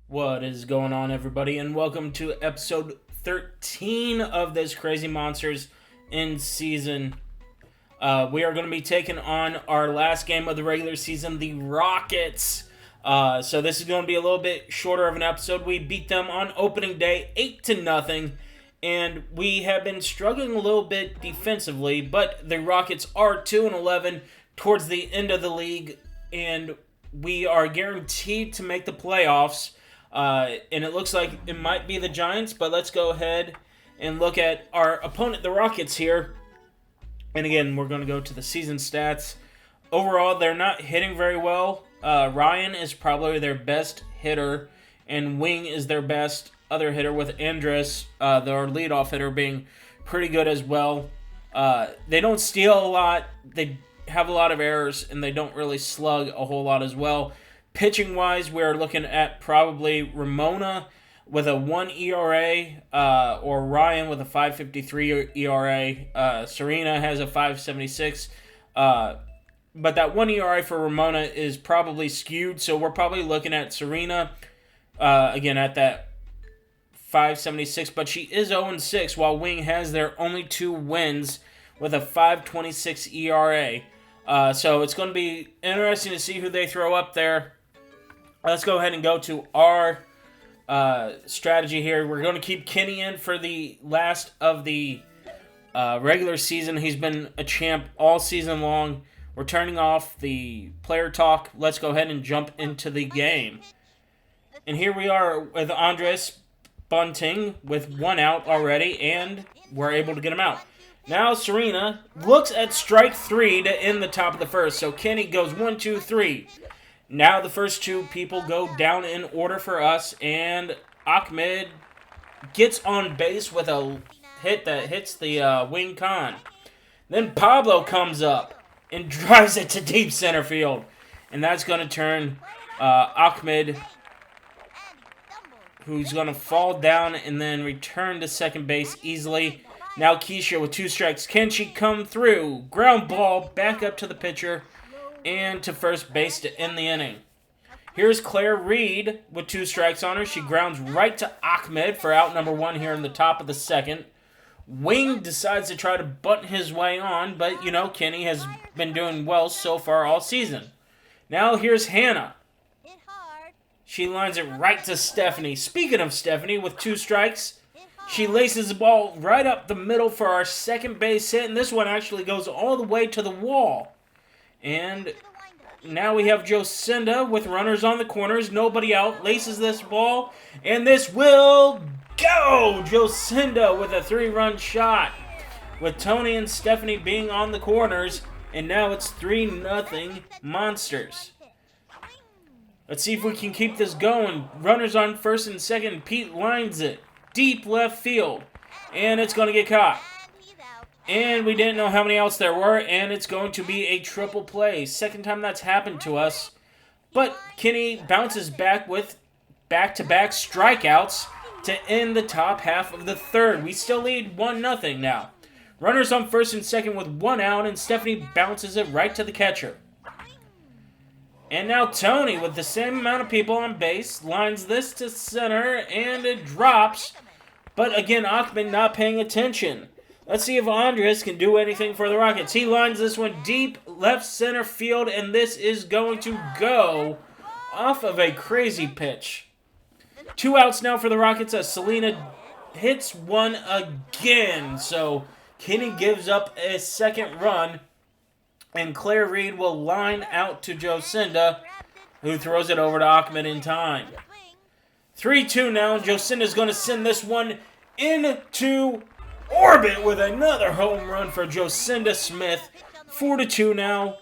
What is going on, everybody, and welcome to episode 13 of this Crazy Monsters in season. We are going to be taking on our last game of the regular season, the Rockets. So this is going to be a little bit shorter of an episode. We beat them on opening day 8-0, and we have been struggling a little bit defensively, but the Rockets are 2-11 towards the end of the league, and we are guaranteed to make the playoffs. And it looks like it might be the Giants, but let's go ahead and look at our opponent, the Rockets, here. And again, we're going to go to the season stats. Overall, they're not hitting very well. Ryan is probably their best hitter, and Wing is their best other hitter, with Andres, their leadoff hitter, being pretty good as well. They don't steal a lot. They have a lot of errors, and they don't really slug a whole lot as well. Pitching-wise, we're looking at probably Ramona with a 1 ERA, or Ryan with a 5.53 ERA. Serena has a 5.76. But that 1 ERA for Ramona is probably skewed, so we're probably looking at Serena, again, at that 5.76. But she is 0-6, while Wing has their only 2 wins with a 5.26 ERA. So it's going to be interesting to see who they throw up there. Let's go ahead and go to our strategy here. We're going to keep Kenny in for the last of the regular season. He's been a champ all season long. We're turning off the player talk. Let's go ahead and jump into the game. And here we are with Andres bunting with 1 out already, and we're able to get him out. Now Serena looks at strike 3 to end the top of the first. So Kenny goes 1, 2, 3. Now the first 2 people go down in order for us, and Ahmed gets on base with a hit that hits the wing con. Then Pablo comes up and drives it to deep center field, and that's going to turn Ahmed, who's going to fall down and then return to second base easily. Now Keisha with 2 strikes. Can she come through? Ground ball back up to the pitcher and to first base to end the inning. Here's Claire Reed with 2 strikes on her. She grounds right to Ahmed for out number 1 here in the top of the second. Wing decides to try to bunt his way on, but, Kenny has been doing well so far all season. Now here's Hannah. She lines it right to Stephanie. Speaking of Stephanie, with 2 strikes, she laces the ball right up the middle for our second base hit, and this one actually goes all the way to the wall. And now we have Jocinda with runners on the corners, nobody out, laces this ball, and this will go! Jocinda with a 3-run shot, with Tony and Stephanie being on the corners, and now it's 3-0 Monsters. Let's see if we can keep this going. Runners on first and second. Pete lines it deep left field, and it's going to get caught. And we didn't know how many outs there were, and it's going to be a triple play. Second time that's happened to us. But Kenny bounces back with back-to-back strikeouts to end the top half of the third. We still lead 1-0 now. Runners on first and second with 1 out, and Stephanie bounces it right to the catcher. And now Tony, with the same amount of people on base, lines this to center, and it drops. But again, Ahmed not paying attention. Let's see if Andres can do anything for the Rockets. He lines this one deep left center field, and this is going to go off of a crazy pitch. 2 outs now for the Rockets as Selena hits one again. So Kenny gives up a second run, and Claire Reed will line out to Jocinda, who throws it over to Ahmed in time. 3-2 now. Jocinda's going to send this one into orbit with another home run for Jocinda Smith. 4-2 now.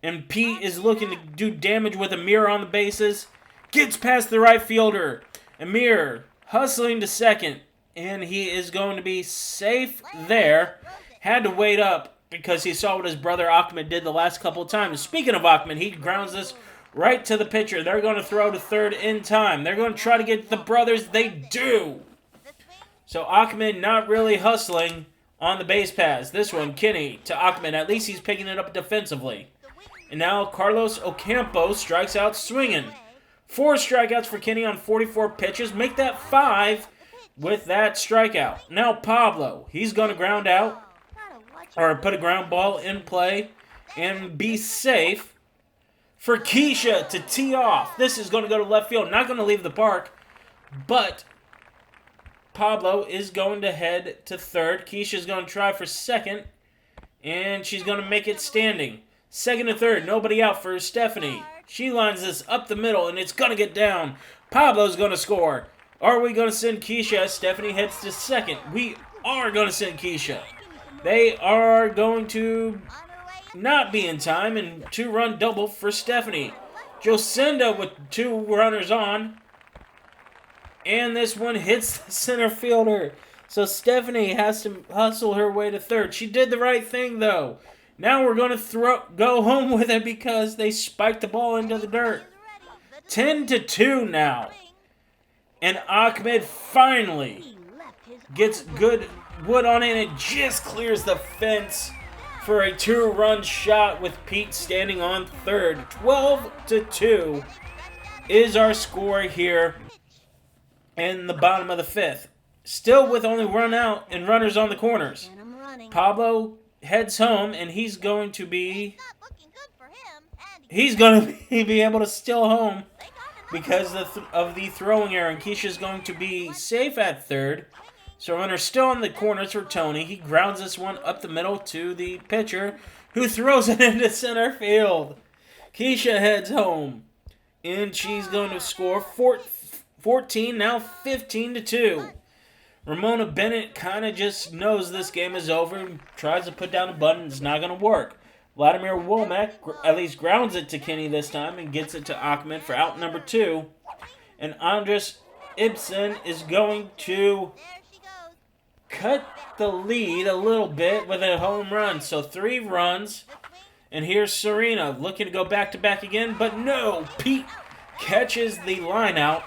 And Pete is looking to do damage with Amir on the bases. Gets past the right fielder. Amir hustling to second. And he is going to be safe there. Had to wait up because he saw what his brother Ahmed did the last couple of times. Speaking of Ahmed, he grounds this right to the pitcher. They're going to throw to third in time. They're going to try to get the brothers. They do. So Ahmed not really hustling on the base pass. This one, Kenny to Ahmed. At least he's picking it up defensively. And now Carlos Ocampo strikes out swinging. 4 strikeouts for Kenny on 44 pitches. Make that 5 with that strikeout. Now Pablo, he's going to ground out or put a ground ball in play and be safe for Keisha to tee off. This is going to go to left field. Not going to leave the park, but Pablo is going to head to third. Keisha's going to try for second, and she's going to make it standing. Second and third, nobody out for Stephanie. She lines this up the middle, and it's going to get down. Pablo's going to score. Are we going to send Keisha? Stephanie heads to second. We are going to send Keisha. They are going to not be in time, and 2-run double for Stephanie. Jocinda with 2 runners on. And this one hits the center fielder. So Stephanie has to hustle her way to third. She did the right thing, though. Now we're going to go home with it because they spiked the ball into the dirt. 10-2 now. And Ahmed finally gets good wood on it, and it just clears the fence for a 2-run shot with Pete standing on third. 12-2 is our score here in the bottom of the 5th. Still with only run out and runners on the corners. Pablo heads home, and he's going to be able to steal home because of the throwing error. And Keisha's going to be safe at third. So runners still on the corners for Tony. He grounds this one up the middle to the pitcher, who throws it into center field. Keisha heads home, and she's going to score 14, now 15-2. Ramona Bennett kind of just knows this game is over and tries to put down a button. It's not going to work. Vladimir Womack at least grounds it to Kenny this time and gets it to Ahmed for out number 2. And Andres Ibsen is going to cut the lead a little bit with a home run. So 3 runs. And here's Serena looking to go back-to-back again. But no, Pete catches the line out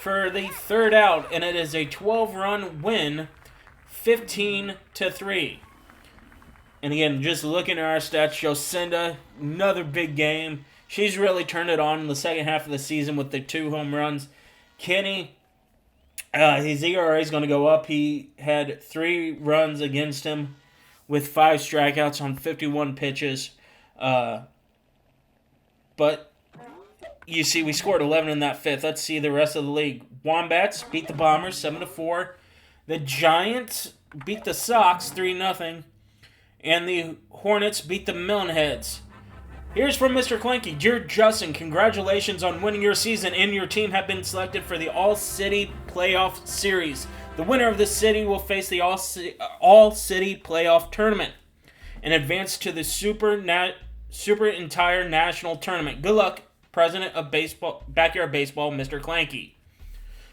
for the 3rd out, and it is a 12-run win, 15-3. And again, just looking at our stats, Jocinda, another big game. She's really turned it on in the second half of the season with the 2 home runs. Kenny, his ERA is going to go up. He had 3 runs against him with 5 strikeouts on 51 pitches. But you see, we scored 11 in that 5th. Let's see the rest of the league. Wombats beat the Bombers 7-4. The Giants beat the Sox 3-0. And the Hornets beat the Millionheads. Here's from Mr. Clanky. Dear Justin, congratulations on winning your season, and your team have been selected for the All-City Playoff Series. The winner of the city will face the All-City Playoff Tournament and advance to the Super Entire National Tournament. Good luck, President of Backyard Baseball, Mr. Clanky.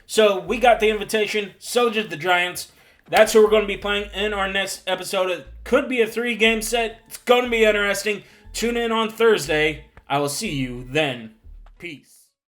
So we got the invitation. So did the Giants. That's who we're going to be playing in our next episode. It could be a 3-game set. It's going to be interesting. Tune in on Thursday. I will see you then. Peace.